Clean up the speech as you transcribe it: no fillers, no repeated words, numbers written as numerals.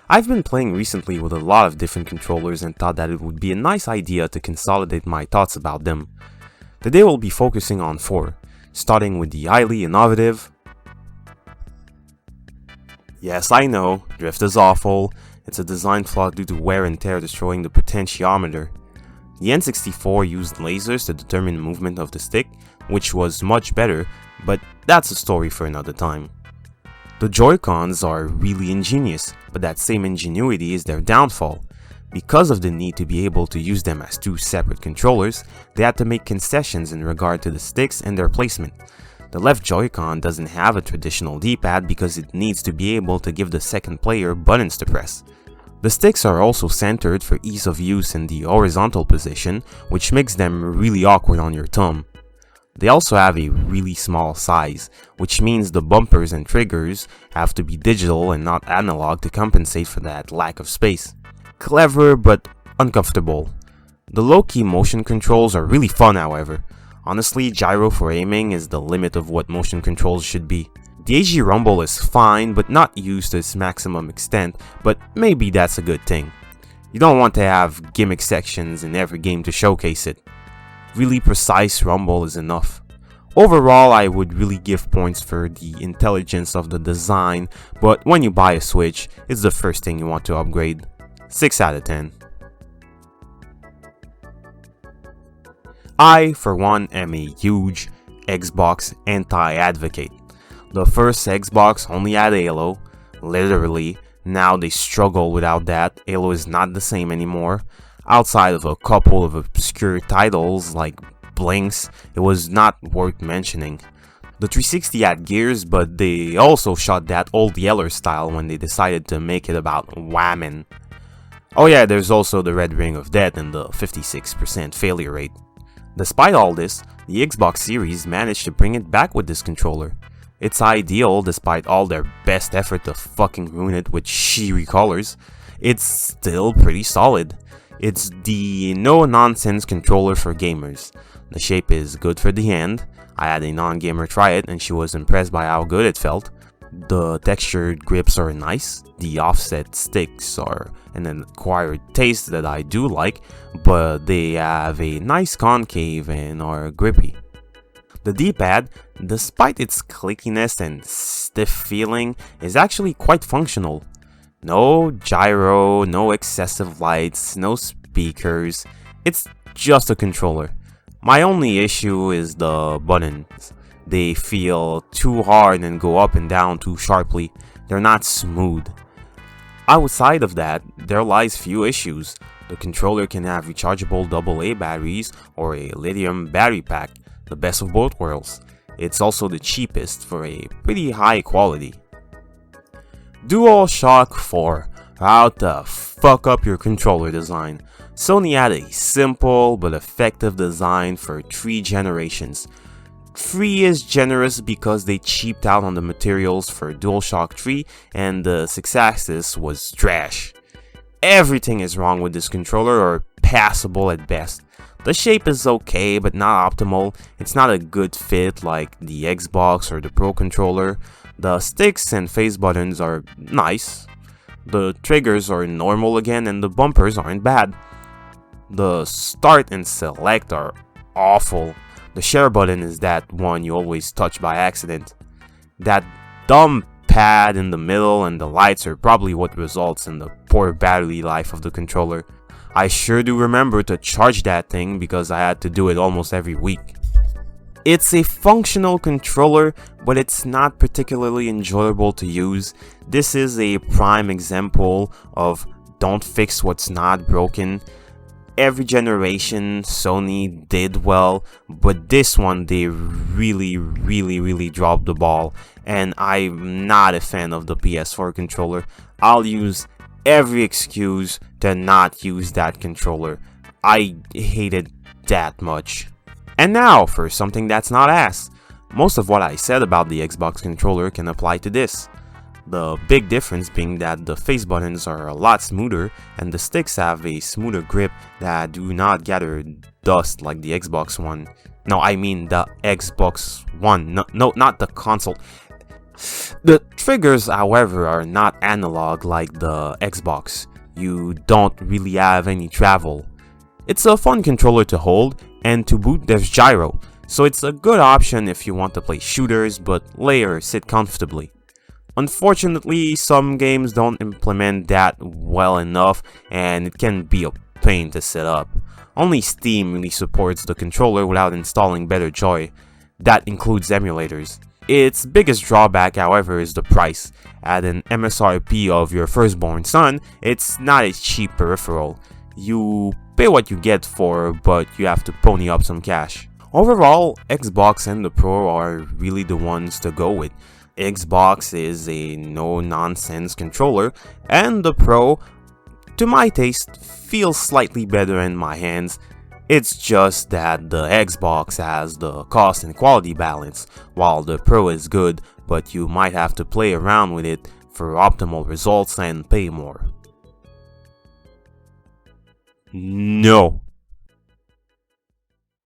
I've been playing recently with a lot of different controllers and thought that it would be a nice idea to consolidate my thoughts about them. Today we'll be focusing on 4, starting with the highly innovative. Yes, I know, drift is awful. It's a design flaw due to wear and tear destroying the potentiometer. The N64 used lasers to determine the movement of the stick, which was much better, but that's a story for another time. The Joy-Cons are really ingenious, but that same ingenuity is their downfall. Because of the need to be able to use them as 2 separate controllers, they had to make concessions in regard to the sticks and their placement. The left Joy-Con doesn't have a traditional D-pad because it needs to be able to give the second player buttons to press. The sticks are also centered for ease of use in the horizontal position, which makes them really awkward on your thumb. They also have a really small size, which means the bumpers and triggers have to be digital and not analog to compensate for that lack of space. Clever but uncomfortable. The low-key motion controls are really fun, however. Honestly, gyro for aiming is the limit of what motion controls should be. The AG rumble is fine but not used to its maximum extent, but maybe that's a good thing. You don't want to have gimmick sections in every game to showcase it. Really precise rumble is enough. Overall, I would really give points for the intelligence of the design, but when you buy a Switch, it's the first thing you want to upgrade. 6 out of 10. I, for one, am a huge Xbox anti-advocate. The first Xbox only had Halo, literally. Now they struggle without that. Halo is not the same anymore. Outside of a couple of obscure titles like Blinks, it was not worth mentioning. The 360 had Gears, but they also shot that old Yeller style when they decided to make it about whamming. Oh yeah, there's also the Red Ring of Death and the 56% failure rate. Despite all this, the Xbox Series managed to bring it back with this controller. It's ideal despite all their best effort to fucking ruin it with shitty colors. It's still pretty solid. It's the no-nonsense controller for gamers. The shape is good for the hand. I had a non-gamer try it and she was impressed by how good it felt. The textured grips are nice. The offset sticks are an acquired taste that I do like, but they have a nice concave and are grippy. The D-pad, despite its clickiness and stiff feeling, is actually quite functional. No gyro, no excessive lights, no speakers. It's just a controller. My only issue is the buttons. They feel too hard and go up and down too sharply. They're not smooth. Outside of that, there lies few issues. The controller can have rechargeable AA batteries or a lithium battery pack, the best of both worlds. It's also the cheapest for a pretty high quality. Dualshock 4. How to fuck up your controller design. Sony had a simple but effective design for 3 generations. 3 is generous because they cheaped out on the materials for DualShock 3 and the 6-axis was trash. Everything is wrong with this controller or passable at best. The shape is okay but not optimal. It's not a good fit like the Xbox or the Pro controller. The sticks and face buttons are nice. The triggers are normal again and the bumpers aren't bad. The start and select are awful. The share button is that one you always touch by accident. That dumb pad in the middle and the lights are probably what results in the poor battery life of the controller. I sure do remember to charge that thing because I had to do it almost every week. It's a functional controller, but it's not particularly enjoyable to use. This is a prime example of don't fix what's not broken. Every generation Sony did well, but this one they really dropped the ball, and I'm not a fan of the PS4 controller. I'll use every excuse to not use that controller. I hate it that much. And now for something that's not ass. Most of what I said about the Xbox controller can apply to this. The big difference being that the face buttons are a lot smoother and the sticks have a smoother grip that do not gather dust like the Xbox One. No, I mean the Xbox One. No, not the console. The triggers, however, are not analog like the Xbox. You don't really have any travel. It's a fun controller to hold, and to boot there's gyro, so it's a good option if you want to play shooters but lay or sit comfortably. Unfortunately, some games don't implement that well enough and it can be a pain to set up. Only Steam really supports the controller without installing better joy. That includes emulators. Its biggest drawback, however, is the price. At an MSRP of your firstborn son, it's not a cheap peripheral. You pay what you get for, but you have to pony up some cash. Overall, Xbox and the Pro are really the ones to go with. Xbox is a no-nonsense controller, and the Pro, to my taste, feels slightly better in my hands. It's just that the Xbox has the cost and quality balance, while the Pro is good, but you might have to play around with it for optimal results and pay more. No.